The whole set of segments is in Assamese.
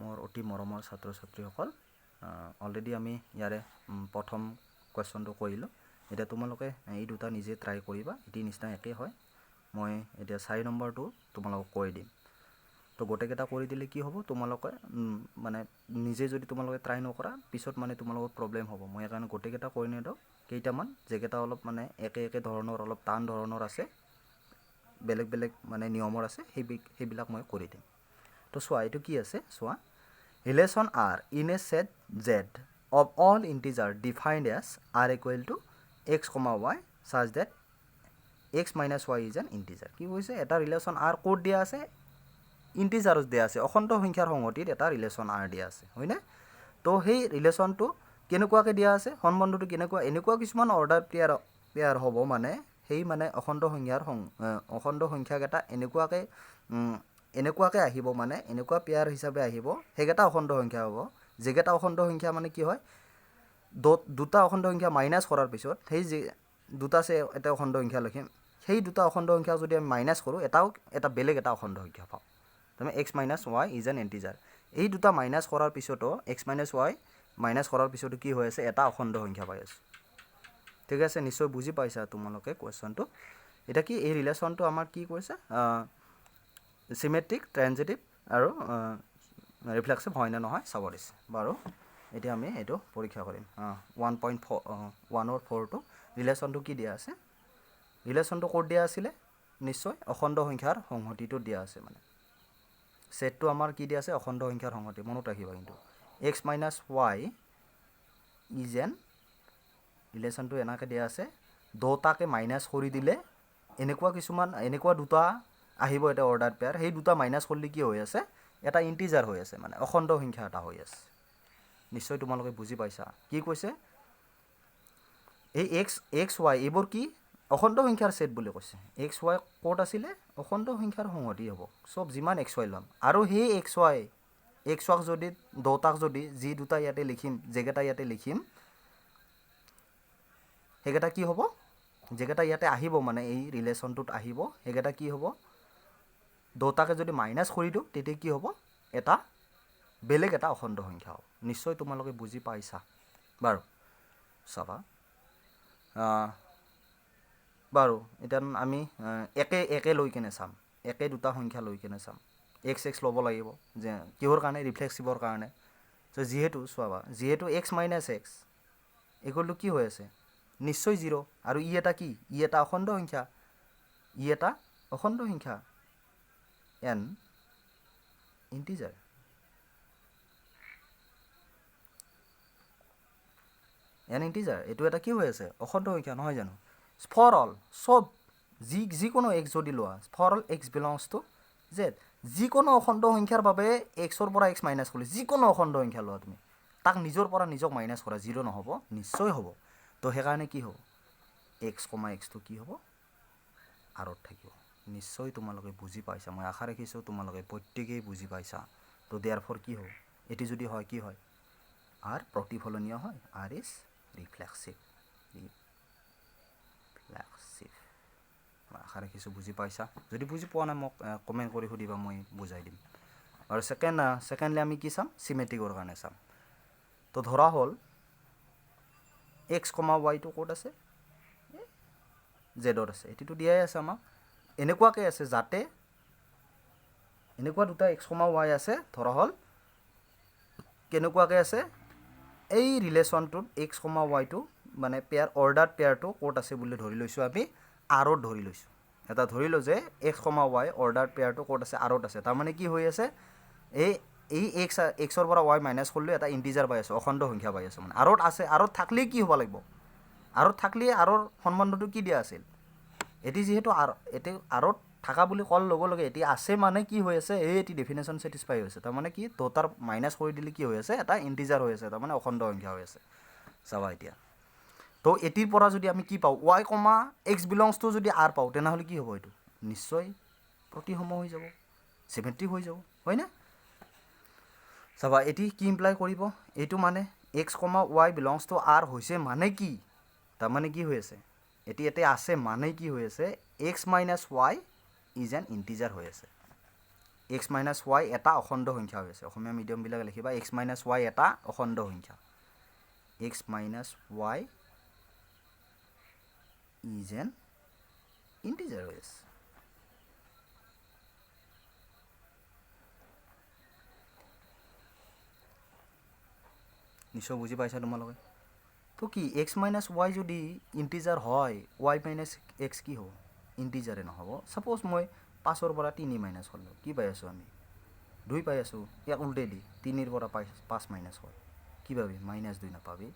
মোৰ অতি মৰমৰ ছাত্ৰ ছাত্ৰীসকল অলৰেডি আমি ইয়াৰে প্ৰথম কুৱেশ্যনটো কৰিলোঁ এতিয়া তোমালোকে এই দুটা নিজে ট্ৰাই কৰিবা এটি নিচিনা একেই হয় মই এতিয়া 4 নম্বৰটো তোমালোকক কৈ দিম তো গোটেইকেইটা কৰি দিলে কি হ'ব তোমালোকে মানে নিজে যদি তোমালোকে ট্ৰাই নকৰা পিছত মানে তোমালোকৰ প্ৰব্লেম হ'ব মই সেইকাৰণে গোটেইকেইটা কৰি নিদিওঁ কেইটামান যেকেইটা অলপ মানে একে ধৰণৰ অলপ টান ধৰণৰ আছে বেলেগ বেলেগ মানে নিয়মৰ আছে সেইবিলাক মই কৰি দিম তো চোৱা এইটো কি আছে চোৱা relation R in a set Z of all integer defined as R equal to X comma Y such that X minus Y is an integer কি কৈছে এটা ৰিলেশ্যন আৰ ক'ত দিয়া আছে ইন্টিজাৰত দিয়া আছে অখণ্ড সংখ্যাৰ সংহতিত এটা ৰিলেশ্যন আৰ দিয়া আছে হয়নে তো সেই ৰিলেশ্যনটো কেনেকুৱাকৈ দিয়া আছে সম্বন্ধটো কেনেকুৱা এনেকুৱা কিছুমান অৰ্ডাৰ পেয়াৰ হ'ব মানে সেই মানে অখণ্ড সংখ্যাকেইটা এনেকুৱাকৈ আহিব মানে এনেকুৱা পেয়াৰ হিচাপে আহিব সেইকেইটা অখণ্ড সংখ্যা হ'ব যেকেইটা অখণ্ড সংখ্যা মানে কি হয় দুটা অখণ্ড সংখ্যা মাইনাছ কৰাৰ পিছত সেই যে দুটা এটা অখণ্ড সংখ্যা লিখিম সেই দুটা অখণ্ড সংখ্যা যদি আমি মাইনাছ কৰোঁ এটা বেলেগ এটা অখণ্ড সংখ্যা পাওঁ তাৰমানে x minus Y is an integer এই দুটা মাইনাছ কৰাৰ পিছতো এক্স মাইনাছ ৱাই মাইনাছ কৰাৰ পিছতো কি হৈ আছে এটা অখণ্ড সংখ্যা পাই আছোঁ ঠিক আছে নিশ্চয় বুজি পাইছা তোমালোকে কুৱেশ্যনটো এটা কি এই ৰিলেশ্যনটো আমাৰ কি কৈছে চিমেট্ৰিক ট্ৰেনজিটিভ আৰু ৰিফ্লেক্সিভ হয় নে নহয় চাব দিছে বাৰু এতিয়া আমি এইটো পৰীক্ষা কৰিম 1.1 ৰিলেশ্যনটো কি দিয়া আছে ৰিলেশ্যনটো ক'ত দিয়া আছিলে নিশ্চয় অখণ্ড সংখ্যাৰ সংহতিটো দিয়া আছে মানে সেটটো আমাৰ কি দিয়া আছে অখণ্ড সংখ্যাৰ সংহতি মনত ৰাখিবা কিন্তু X minus Y is an ৰিলেশ্যনটো এনেকৈ দিয়া আছে দুটাকে মাইনাছ কৰি দিলে এনেকুৱা দুটা আহিব এটা অৰ্ডাৰ পেয়াৰ সেই দুটা মাইনাছ কৰিলে কি হৈ আছে এটা ইন্টিজাৰ হৈ আছে মানে অখণ্ড সংখ্যা এটা হৈ আছে নিশ্চয় তোমালোকে বুজি পাইছা কি কৈছে এই এক্স ৱাই এইবোৰ কি অখণ্ড সংখ্যাৰ সেট বুলি কৈছে এক্স ৱাই ক'ত আছিলে অখণ্ড সংখ্যাৰ সংহতি হ'ব চব যিমান এক্স ৱাই ল'ম আৰু সেই এক্স ৱাক যদি দুটাক যদি যি দুটা ইয়াতে লিখিম যেকেইটা ইয়াতে লিখিম সেইকেইটা কি হ'ব যেকেইটা ইয়াতে আহিব মানে এই ৰিলেশ্যনটোত আহিব সেইকেইটা কি হ'ব দুটাকে যদি মাইনাছ কৰি দিওঁ তেতিয়া কি হ'ব এটা বেলেগ এটা অখণ্ড সংখ্যা হ'ব নিশ্চয় তোমালোকে বুজি পাইছা বাৰু চাবা বাৰু এতিয়া আমি একে লৈ কেনে চাম একে দুটা সংখ্যা লৈ কেনে চাম এক্স ল'ব লাগিব যে কিহৰ কাৰণে ৰিফ্লেক্সিভৰ কাৰণে তো যিহেতু x minus x equal to কি হৈ আছে নিশ্চয় 0 আৰু ই এটা কি ই এটা অখণ্ড সংখ্যা এন ইন্টিজাৰ এইটো এটা কি হৈ আছে অখণ্ড সংখ্যা নহয় জানো ফৰ অল চব যিকোনো এক্স যদি লোৱা for all X belongs to Z যিকোনো অখণ্ড সংখ্যাৰ বাবে এক্সৰ পৰা এক্স মাইনাছ কৰিলে যিকোনো অখণ্ড সংখ্যা লোৱা তুমি তাক নিজৰ পৰা নিজক মাইনাছ কৰা 0 নহ'ব নিশ্চয় হ'ব তো সেইকাৰণে কি হ'ব এক্সটো কি হ'ব আৰত থাকিব নিশ্চয় তোমালোকে বুজি পাইছা মই আশা ৰাখিছোঁ তোমালোকে প্ৰত্যেকেই বুজি পাইছা তো দেয়াৰ ফৰ কি হ'ব এটি যদি হয় কি হয় আৰ প্ৰতিফলনীয় হয় আৰ ইজ ৰিফ্লেক্সিভ মই আশা ৰাখিছোঁ বুজি পাইছা যদি বুজি পোৱা নাই মোক কমেণ্ট কৰি সুধিবা মই বুজাই দিম আৰু ছেকেণ্ডলি আমি কি চাম চিমেট্ৰিকৰ কাৰণে চাম তো ধৰা হ'ল এক্স কমা ৱাইটো ক'ত আছে জেডত আছে এইটো দিয়াই আছে আমাক এনেকুৱাকৈ আছে যাতে এনেকুৱা দুটা এক্স কমা ৱাই আছে ধৰা হ'ল কেনেকুৱাকৈ আছে এই ৰিলেশ্যনটোত এক্স কমা ৱাইটো মানে অৰ্ডাৰ পেয়াৰটো ক'ত আছে বুলি ধৰি লৈছোঁ আমি আৰত ধৰি লৈছোঁ এটা ধৰিলোঁ যে এক্স কমা ৱাই অৰ্ডাৰ পেয়াৰটো ক'ত আছে আৰত আছে তাৰমানে কি হৈ আছে এই এক্সৰ পৰা ৱাই মাইনাছ কৰিলে এটা ইন্টিজাৰ পাই আছোঁ অখণ্ড সংখ্যা পাই আছোঁ মানে আৰত আছে আৰত থাকলেই কি হ'ব লাগিব আৰত থাকলেই আৰৰ সম্বন্ধটো কি দিয়া আছিল এটি যিহেতু আৰত থাকা বুলি কোৱাৰ লগে লগে এটি আছে মানে কি হৈ আছে এটি ডেফিনেশ্যন ছেটিছফাই হৈছে তাৰমানে কি দুটাৰ মাইনাছ কৰি দিলে কি হৈ আছে এটা ইন্টিজাৰ হৈ আছে তাৰমানে অখণ্ড সংখ্যা হৈ আছে চাবা এতিয়া তো এটিৰ পৰা যদি আমি কি পাওঁ Y comma x belongs to যদি আৰ পাওঁ তেনেহ'লে কি হ'ব এইটো নিশ্চয় প্ৰতিসম হৈ যাব চিমেট্ৰিক হৈ যাব হয়নে চাবা এটি কি ইমপ্লাই কৰিব এইটো মানে x comma Y belongs to R হৈছে মানে কি তাৰমানে কি হৈ আছে এটি আছে মানে কি হৈ আছে x minus Y is an integer হৈ আছে এক্স মাইনাছ ৱাই এটা অখণ্ড সংখ্যা হৈ আছে অসমীয়া মিডিয়ামবিলাকে লিখিবা এক্স মাইনাছ ৱাই এটা অখণ্ড সংখ্যা X minus Y is an integer হৈ আছে নিশ্চয় বুজি পাইছা তোমালোকে তো কি এক্স মাইনাছ ৱাই যদি ইণ্টিজাৰ হয় ৱাই মাইনাছ এক্স কি হ'ব ইণ্টিজাৰে নহ'ব ছাপ'জ মই 5ৰ পৰা 3 মাইনাছ কৰিলোঁ কি পাই আছোঁ আমি 2 পাই আছোঁ ইয়াক উল্টেদি 3ৰ পৰা 5 মাইনাছ হয় কি পাবি -2 নাপাবি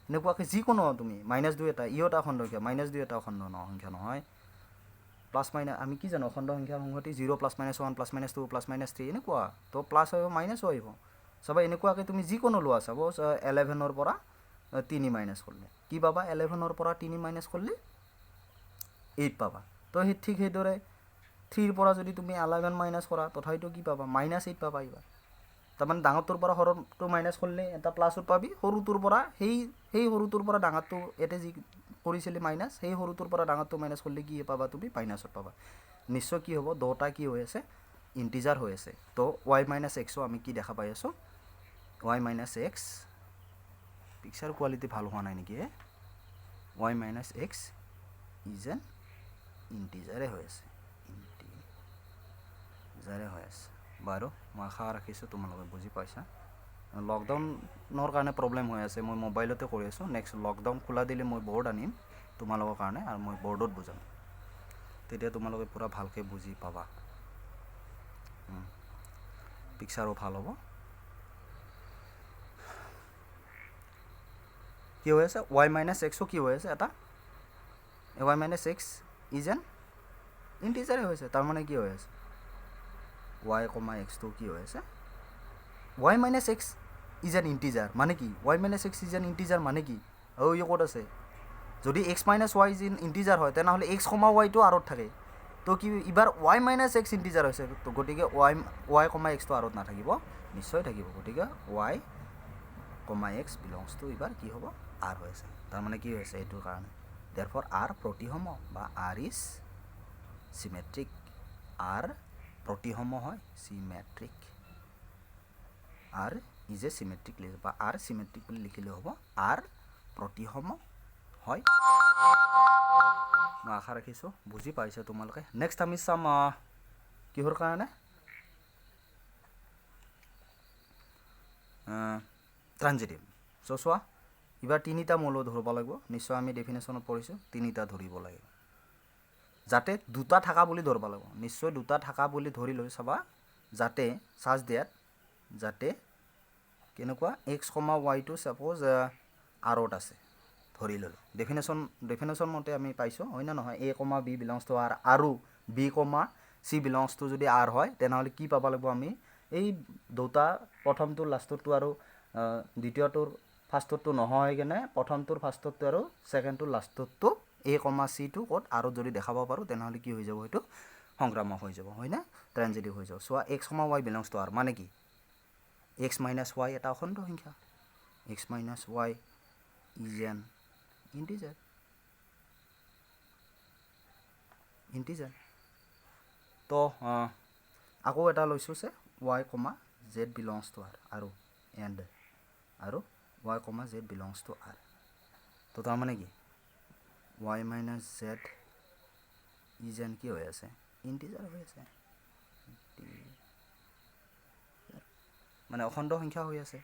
এনেকুৱাকৈ যিকোনো তুমি -2 এটা ইও এটা অখণ্ড সংখ্যা -2 এটা অখণ্ড সংখ্যা নহয় প্লাছ মাইনাছ আমি কি জানো অখণ্ড সংখ্যাৰ সংহতি 0 +-1 +-2 +-3 এনেকুৱা তো প্লাছ আহিব মাইনাছো আহিব চাবা এনেকুৱাকৈ তুমি যিকোনো লোৱা ছাপ'জ 11ৰ পৰা 3 মাইনাছ কৰিলে কি পাবা 11ৰ পৰা 3 মাইনাছ কৰিলে 8 পাবা তো সেই ঠিক সেইদৰে 3ৰ পৰা যদি তুমি 11 মাইনাছ কৰা তথাপিতো কি পাবা -8 পাবা এইবাৰ তাৰমানে ডাঙৰটোৰ পৰা সৰুটো মাইনাছ কৰিলে এটা প্লাছত পাবি সৰুটোৰ পৰা সেই সৰুটোৰ পৰা ডাঙৰটো ইয়াতে যি কৰিছিলি মাইনাছ সেই সৰুটোৰ পৰা ডাঙৰটো মাইনাছ কৰিলে কি পাবা তুমি মাইনাছত পাবা নিশ্চয় কি হ'ব দুটা কি হৈ আছে ইণ্টিজাৰ হৈ আছে তো ৱাই মাইনাছ এক্সো আমি কি দেখা পাই আছোঁ Y minus X picture quality ভাল হোৱা নাই নেকি Y minus X is an ইণ্টিজাৰে হৈ আছে ইণ্টিজাৰে হৈ আছে বাৰু মই আশা ৰাখিছোঁ তোমালোকে বুজি পাইছা লকডাউনৰ কাৰণে প্ৰব্লেম হৈ আছে মই মোবাইলতে কৰি আছোঁ নেক্সট লকডাউন খোলা দিলে মই বৰ্ড আনিম তোমালোকৰ কাৰণে আৰু মই বৰ্ডত বুজাম তেতিয়া তোমালোকে পূৰা ভালকৈ বুজি পাবা পিকচাৰো ভাল হ'ব কি হৈ আছে ৱাই মাইনাছ এক্সো কি হৈ আছে এটা Y minus X is an ইণ্টিজাৰে হৈছে তাৰমানে কি হৈ আছে ৱাই কমা এক্সটো কি হৈ আছে Y minus X is an integer মানে কি Y minus X is an integer মানে কি ই ক'ত আছে যদি x minus Y is in integer হয় তেনেহ'লে এক্স কমা ৱাইটো আৰত থাকে তো কি এইবাৰ ৱাই মাইনাছ এক্স ইণ্টিজাৰ হৈছে তো গতিকে ৱাই কমা এক্সটো আৰত নাথাকিব নিশ্চয় থাকিব গতিকে Y comma x belongs two এইবাৰ কি হ'ব আৰ হৈ আছে তাৰমানে কি হৈছে এইটোৰ কাৰণে দেৰফৰ আৰ প্ৰতিসম বা আৰ ইজ চিমেট্ৰিক আৰ প্ৰতিসম হয় symmetric R is a symmetric বা আৰ চিমেট্ৰিক বুলি লিখিলে হ'ব আৰ প্ৰতিসম হয় মই আশা ৰাখিছোঁ বুজি পাইছা তোমালোকে নেক্সট আমি চাম কিহৰ কাৰণে ট্ৰানজিটিভ চোৱা এইবাৰ 3টা মৌল ধৰিব লাগিব নিশ্চয় আমি ডেফিনেশ্যনত পঢ়িছোঁ 3টা ধৰিব লাগিব যাতে 2টা থাকা বুলি ধৰিব লাগিব নিশ্চয় 2টা থাকা বুলি ধৰি লৈ চাবা যাতে চাৰ্জ দিয়াত যাতে কেনেকুৱা এক্স কমা ৱাইটো ছাপ'জ আৰত আছে ধৰি ল'লোঁ ডেফিনেশ্যন মতে আমি পাইছোঁ হয় না নহয় A comma B belongs to R আৰু B comma C belongs to যদি আৰ হয় তেনেহ'লে কি পাব লাগিব আমি এই দুটা প্ৰথমটোৰ লাষ্টৰটো আৰু দ্বিতীয়টোৰ ফাৰ্ষ্টৰটো নহয় কেনে প্ৰথমটোৰ ফাৰ্ষ্টৰটো আৰু ছেকেণ্ডটোৰ লাষ্টৰটো এ কমা চিটো ক'ত আৰু যদি দেখাব পাৰোঁ তেনেহ'লে কি হৈ যাব সেইটো সংক্ৰামক হৈ যাব হয় না ট্ৰানজিটিভ হৈ যাব চোৱা X comma Y belongs to R মানে কি এক্স মাইনাছ ৱাই এটা অখণ্ড সংখ্যা X minus Y is an integer তো আকৌ এটা লৈছোঁ যে Y comma Z belongs to R আৰু Y comma Z belongs to R তো তাৰমানে কি Y minus Z is an কি হৈ আছে ইণ্টিজাৰ হৈ আছে মানে অখণ্ড সংখ্যা হৈ আছে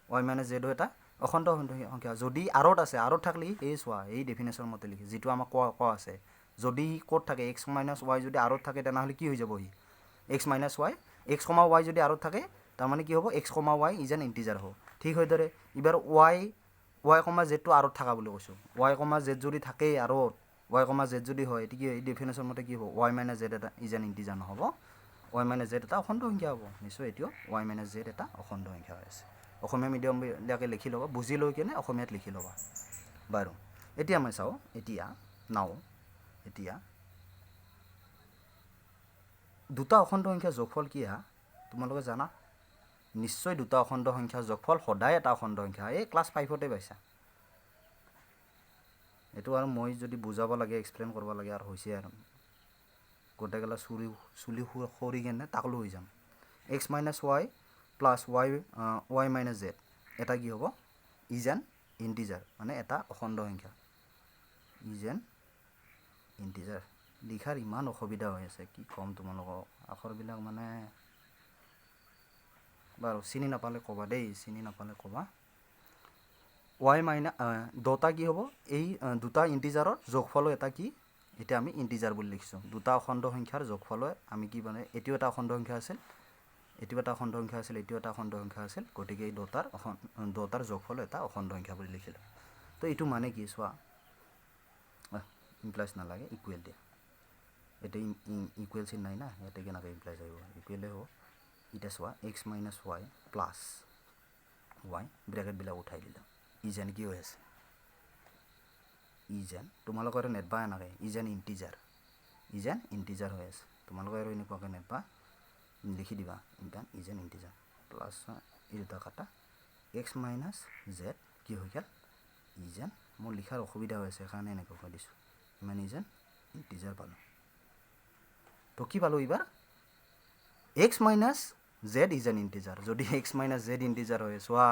ৱাই মাইনাছ জেডো এটা অখণ্ড সংখ্যা যদি আৰত আছে আৰত থাকলি এই চোৱা এই ডেফিনেশ্যন মতে লিখি যিটো আমাক কোৱা আছে যদি ক'ত থাকে এক্স মাইনাছ ৱাই যদি আৰত থাকে তেনেহ'লে কি হৈ যাব সি x minus Y X comma Y যদি আৰত থাকে তাৰমানে কি হ'ব x comma Y is an integer হ'ব ঠিক সেইদৰে এইবাৰ ৱাই কমা জেডটো আৰত থকা বুলি কৈছোঁ ৱাই কমা জেড যদি থাকে আৰত ৱাই কমা জেড যদি হয় এটি কি এই ডেফিনেশ্যন মতে কি হ'ব ৱাই মাইনাছ জেড এটা ইজ এন ইণ্টিজাৰ নহ'ব ৱাই মাইনাছ জেড এটা অখণ্ড সংখ্যা হ'ব নিশ্চয় এতিয়াও ৱাই মাইনাছ জেড এটা অখণ্ড সংখ্যা হৈ আছে অসমীয়া মিডিয়ামবিলাকে লিখি ল'বা বুজি লৈ কিনে অসমীয়াত লিখি ল'বা বাৰু এতিয়া মই চাওঁ এতিয়া দুটা অখণ্ড সংখ্যাৰ যোগফল কি হা তোমালোকে জানা নিশ্চয় দুটা অখণ্ড সংখ্যাৰ যোগফল সদায় এটা অখণ্ড সংখ্যা এই ক্লাছ 5তে পাইছা এইটো আৰু মই যদি বুজাব লাগে এক্সপ্লেইন কৰিব লাগে আৰু হৈছে আৰু গোটেইগেলা চুলি সৰি কেনে তাকলো হৈ যাম x minus Y plus Y minus Z এটা কি হ'ব ইজ এন ইণ্টিজাৰ মানে এটা অখণ্ড সংখ্যা ইজ এন ইণ্টিজাৰ লিখাৰ ইমান অসুবিধা হৈ আছে কি ক'ম তোমালোকক আখৰবিলাক মানে বাৰু চিনি নাপালে ক'বা দেই চিনি নাপালে ক'বা ৱাই মাইনাছ দুটা কি হ'ব এই দুটা ইণ্টিজাৰৰ যোগফলো এটা কি এতিয়া আমি ইণ্টিজাৰ বুলি লিখিছোঁ দুটা অখণ্ড সংখ্যাৰ যোগফলো আমি কি মানে এইটো এটা অখণ্ড সংখ্যা আছিল এইটো এটা অখণ্ড সংখ্যা আছিল এইটো এটা অখণ্ড সংখ্যা আছিল গতিকে এই দুটাৰ যোগফলো এটা অখণ্ড সংখ্যা বুলি লিখিলোঁ তো এইটো মানে কি চোৱা ইমপ্লাইজ নালাগে ইকুৱেল দিয়া এটা ইকুৱেল চিন নাই না ইয়াতে কেনেকৈ ইমপ্লাইজ আহিব ইকুৱেলে হ'ব এতিয়া চোৱা X minus Y plus Y ব্ৰেকেটবিলাক উঠাই দিলোঁ ইজেন কি হৈ আছে ইজেন তোমালোকৰ নেটবা এনেকৈ ইজেন ইণ্টিজাৰ হৈ আছে তোমালোকে আৰু এনেকুৱাকৈ নেটবা লিখি দিবা ইজেন ইণ্টিজাৰ প্লাছ এই দুটা কাটা এক্স মাইনাছ জেড কি হৈ গ'ল ইজেন মোৰ লিখাৰ অসুবিধা হৈ আছে সেইকাৰণে এনেকৈ কৈ দিছোঁ ইমান ইজেন ইণ্টিজাৰ পালোঁ তো কি পালোঁ এইবাৰ x minus Z isn't integer যদি এক্স মাইনাছ জেড ইণ্টিজাৰ হয় চোৱা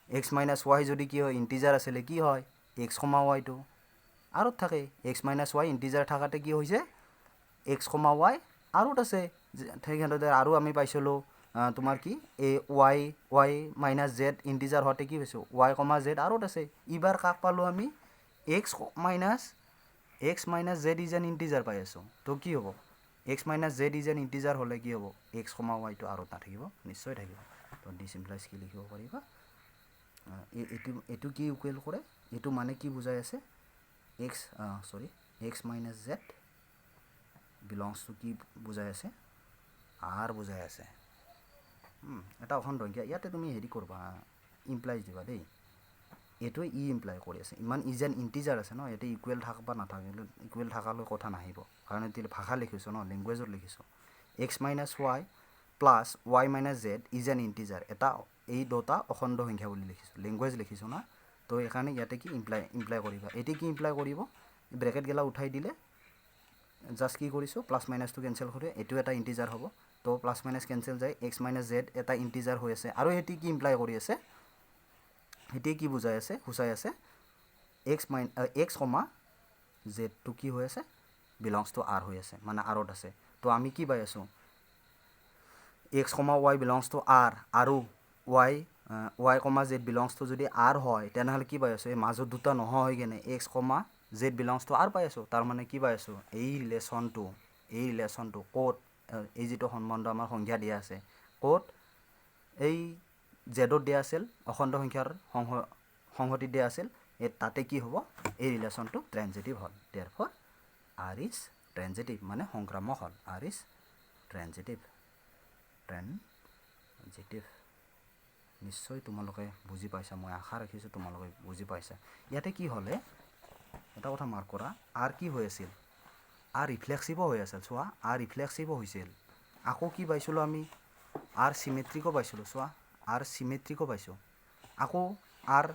এক্স মাইনাছ ৱাই যদি কি হয় ইণ্টিজাৰ আছিলে কি হয় এক্স কমা ৱাইটো আৰত থাকে এক্স মাইনাছ ৱাই ইণ্টিজাৰ থাকাতে কি হৈছে এক্স কমা ৱাই আৰত আছে সেইকাৰণে আৰু আমি পাইছিলোঁ তোমাৰ কি এই ৱাই মাইনাছ জেড ইণ্টিজাৰ হওঁতে কি পাইছোঁ ৱাই কমা জেড আৰত আছে এইবাৰ কাক পালোঁ আমি x minus Z is an integer পাই আছোঁ তো কি হ'ব x minus Z is an integer হ'লে কি হ'ব এক্স কমা ৱাইটো আৰত নাথাকিব নিশ্চয় থাকিব তো ডিচিম্প্লাইজ কি লিখিব পাৰিবা এইটো কি ইকুৱেল কৰে এইটো মানে কি বুজাই আছে x minus Z belongs two কি বুজাই আছে আৰ বুজাই আছে এটা অখণ্ড সংখ্যা ইয়াতে তুমি হেৰি কৰবা ইমপ্লাইজ দিবা দেই এইটোৱে ইমপ্লাই কৰি আছে ইমান ইজেন ইণ্টিজাৰ আছে ন ইয়াতে ইকুৱেল থাক বা নাথাকিলে ইকুৱেল থকালৈ কথা নাহিব কাৰণ এতিয়া ভাষা লিখিছোঁ ন লেংগুৱেজত লিখিছোঁ x minus Y plus Y minus Z is an integer এটা এই দুটা অখণ্ড সংখ্যা বুলি লিখিছোঁ লেংগুৱেজ লিখিছোঁ না তো সেইকাৰণে ইয়াতে কি ইমপ্লাই কৰিবা এতিয়া কি ইমপ্লাই কৰিব ব্ৰেকেটগেলা উঠাই দিলে জাষ্ট কি কৰিছোঁ প্লাছ মাইনাছটো কেঞ্চেল কৰি এইটো এটা ইণ্টিজাৰ হ'ব তো প্লাছ মাইনাছ কেঞ্চেল যায় এক্স মাইনাছ জেড এটা ইণ্টিজাৰ হৈ আছে আৰু সেইটো কি ইমপ্লাই কৰি আছে সেইটোৱে কি বুজাই আছে সূচাই আছে এক্স কমা জেডটো কি হৈ আছে বিলংছ টু আৰ হৈ আছে মানে আৰত আছে তো আমি কি পাই আছোঁ X comma Y belongs to R আৰু Y comma Z belongs to যদি আৰ হয় তেনেহ'লে কি পাই আছোঁ এই মাজত দুটা নোহোৱা হৈ কেনে x comma Z belongs to R পাই আছোঁ তাৰমানে কি পাই আছোঁ এই ৰিলেশ্যনটো ক'ত এই যিটো সম্বন্ধ আমাৰ সংখ্যা দিয়া আছে ক'ত এই জেডত দিয়া আছিল অখণ্ড সংখ্যাৰ সংহতি দিয়া আছিল এই তাতে কি হ'ব এই ৰিলেশ্যনটো ট্ৰেনজিটিভ হ'ল দেৰফৰ আৰ ইজ ট্ৰেনজিটিভ মানে সংক্ৰামক হ'ল আৰ ইজ ট্ৰেনজিটিভ নিশ্চয় তোমালোকে বুজি পাইছা মই আশা ৰাখিছোঁ তোমালোকে বুজি পাইছা ইয়াতে কি হ'লে এটা কথা মাৰ্ক কৰা আৰ কি হৈ আছিল আৰ ৰিফ্লেক্সিভো হৈ আছিল চোৱা আৰ ৰিফ্লেক্সিভো হৈছিল আকৌ কি পাইছিলোঁ আমি আৰ চিমেট্ৰিকো পাইছিলোঁ চোৱা আৰ চিমেট্ৰিকো পাইছোঁ আকৌ আৰ